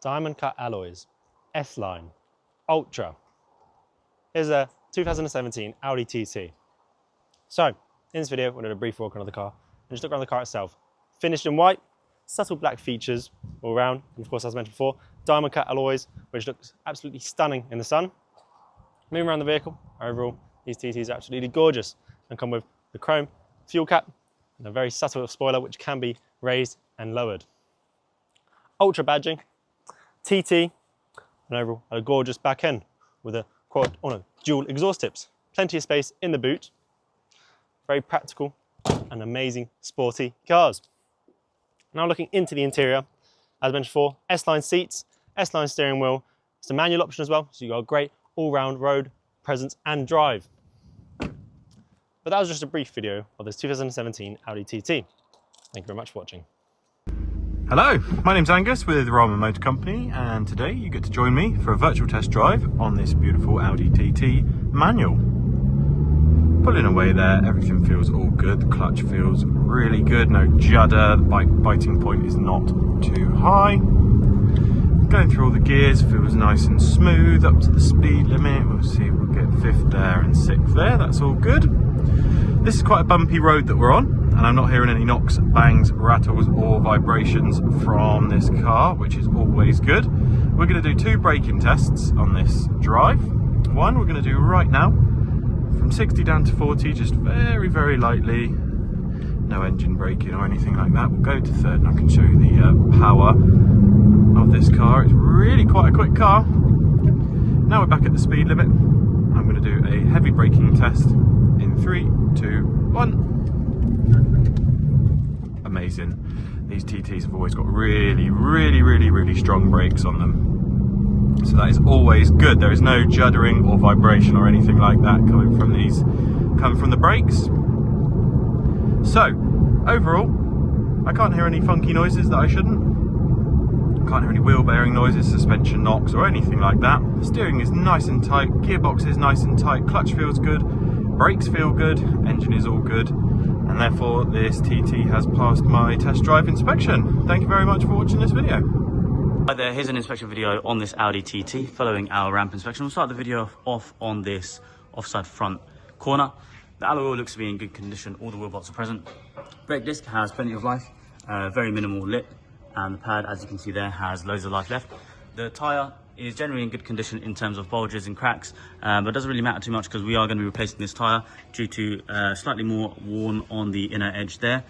diamond cut alloys, S-Line, Ultra. Here's a 2017 Audi TT. So, in this video, we're going to do a brief walk around the car and just look around the car itself. Finished in white, subtle black features all around, and of course, as mentioned before, diamond cut alloys, which looks absolutely stunning in the sun. Moving around the vehicle, overall, these TTs are absolutely gorgeous and come with the chrome fuel cap and a very subtle spoiler which can be raised and lowered. Ultra badging, TT, and overall a gorgeous back end with a dual exhaust tips. Plenty of space in the boot. Very practical and amazing sporty cars. Now looking into the interior, as mentioned before, S-Line seats, S-Line steering wheel. It's a manual option as well, so you've got a great all-round road presence and drive. But that was just a brief video of this 2017 Audi TT. Thank you very much for watching. Hello, my name's Angus with RMC Motor Company, and today you get to join me for a virtual test drive on this beautiful Audi TT manual. Pulling away there, everything feels all good. The clutch feels really good, no judder, the biting point is not too high. Going through all the gears feels nice and smooth, up to the speed limit. We'll see, we'll get 5th there and 6th there, that's all good. This is quite a bumpy road that we're on, and I'm not hearing any knocks, bangs, rattles or vibrations from this car, which is always good. We're going to do 2 braking tests on this drive. One we're going to do right now, from 60 down to 40, just very, very lightly. No engine braking or anything like that. We'll go to 3rd and I can show you the power of this car. It's really quite a quick car. Now we're back at the speed limit. I'm going to do a heavy braking test in 3, 2, 1. Amazing. These TTs have always got really, really, really, really strong brakes on them. So that is always good. There is no juddering or vibration or anything like that coming from the brakes. So, overall, I can't hear any funky noises that I shouldn't. Can't hear any wheel bearing noises, suspension knocks or anything like that. The steering is nice and tight, gearbox is nice and tight, clutch feels good, brakes feel good, engine is all good, and therefore this TT has passed my test drive inspection. Thank you very much for watching this video. Hi there, here's an inspection video on this Audi TT following our ramp inspection. We'll start the video off on this offside front corner. The alloy wheel looks to be in good condition, all the wheel bolts are present. Brake disc has plenty of life, very minimal lip, and the pad, as you can see there, has loads of life left. The tyre is generally in good condition in terms of bulges and cracks, but it doesn't really matter too much because we are going to be replacing this tyre due to slightly more worn on the inner edge there.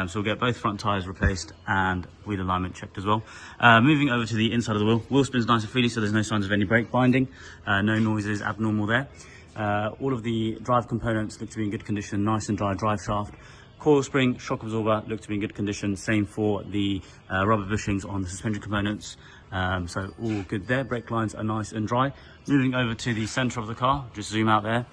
So we'll get both front tyres replaced and wheel alignment checked as well. Moving over to the inside of the wheel spins nice and freely, so there's no signs of any brake binding, no noises abnormal there. All of the drive components look to be in good condition, nice and dry drive shaft. Coil spring, shock absorber look to be in good condition, same for the rubber bushings on the suspension components. So all good there, brake lines are nice and dry. Moving over to the centre of the car, just zoom out there.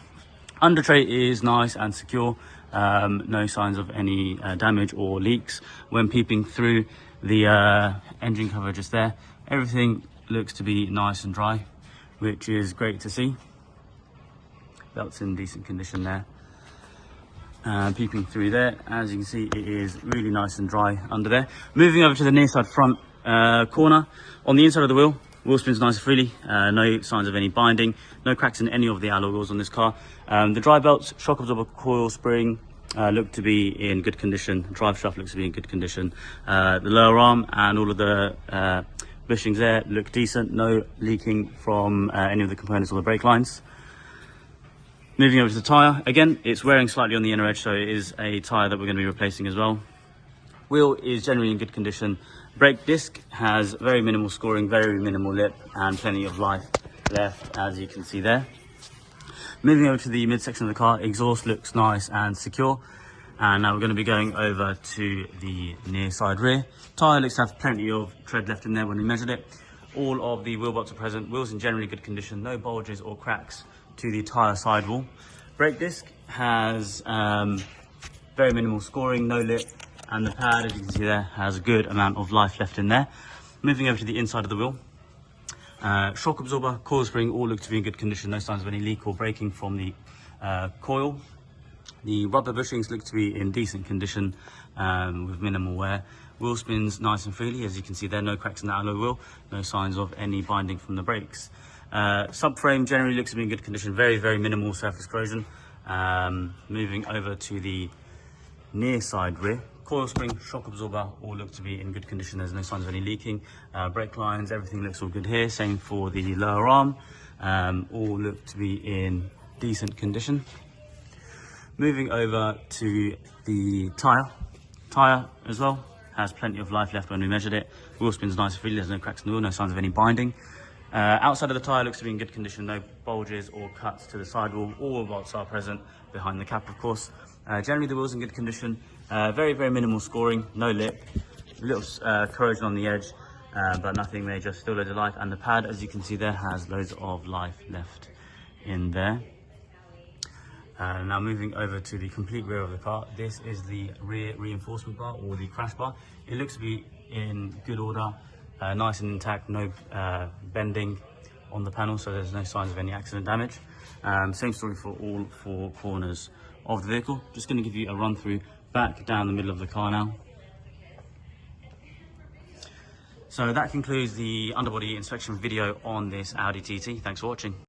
Under tray is nice and secure, no signs of any damage or leaks. When peeping through the engine cover just there, everything looks to be nice and dry, which is great to see. Belt's in decent condition there. Peeping through there, as you can see, it is really nice and dry under there. Moving over to the near side front corner, on the inside of the wheel spins nice and freely, no signs of any binding, no cracks in any of the alloy wheels on this car. The drive belts, shock absorber, coil spring look to be in good condition, drive shaft looks to be in good condition. The lower arm and all of the bushings there look decent, no leaking from any of the components or the brake lines. Moving over to the tyre, again, it's wearing slightly on the inner edge, so it is a tyre that we're going to be replacing as well. Wheel is generally in good condition. Brake disc has very minimal scoring, very minimal lip, and plenty of life left, as you can see there. Moving over to the midsection of the car, exhaust looks nice and secure. And now we're going to be going over to the near side rear. Tyre looks to have plenty of tread left in there when we measured it. All of the wheel bolts are present, wheels in generally good condition, no bulges or cracks to the tyre sidewall. Brake disc has very minimal scoring, no lip, and the pad, as you can see there, has a good amount of life left in there. Moving over to the inside of the wheel, shock absorber, coil spring, all look to be in good condition, no signs of any leak or breaking from the coil. The rubber bushings look to be in decent condition with minimal wear. Wheel spins nice and freely, as you can see there, no cracks in the alloy wheel, no signs of any binding from the brakes. Subframe generally looks to be in good condition, very, very minimal surface corrosion. Moving over to the near side rear, coil spring, shock absorber, all look to be in good condition. There's no signs of any leaking. Brake lines, everything looks all good here. Same for the lower arm, all look to be in decent condition. Moving over to the tyre as well, has plenty of life left when we measured it. Wheel spins nice and freely, there's no cracks in the wheel, no signs of any binding. Outside of the tyre looks to be in good condition, no bulges or cuts to the sidewall. All wheel bolts are present behind the cap, of course. Generally the wheel's in good condition, very, very minimal scoring, no lip, a little corrosion on the edge, but nothing major, still loads of life. And the pad, as you can see there, has loads of life left in there. Now moving over to the complete rear of the car, this is the rear reinforcement bar, or the crash bar. It looks to be in good order, nice and intact, no bending on the panel, so there's no signs of any accident damage. Same story for all four corners of the vehicle. Just going to give you a run through back down the middle of the car now. So that concludes the underbody inspection video on this Audi TT. Thanks for watching.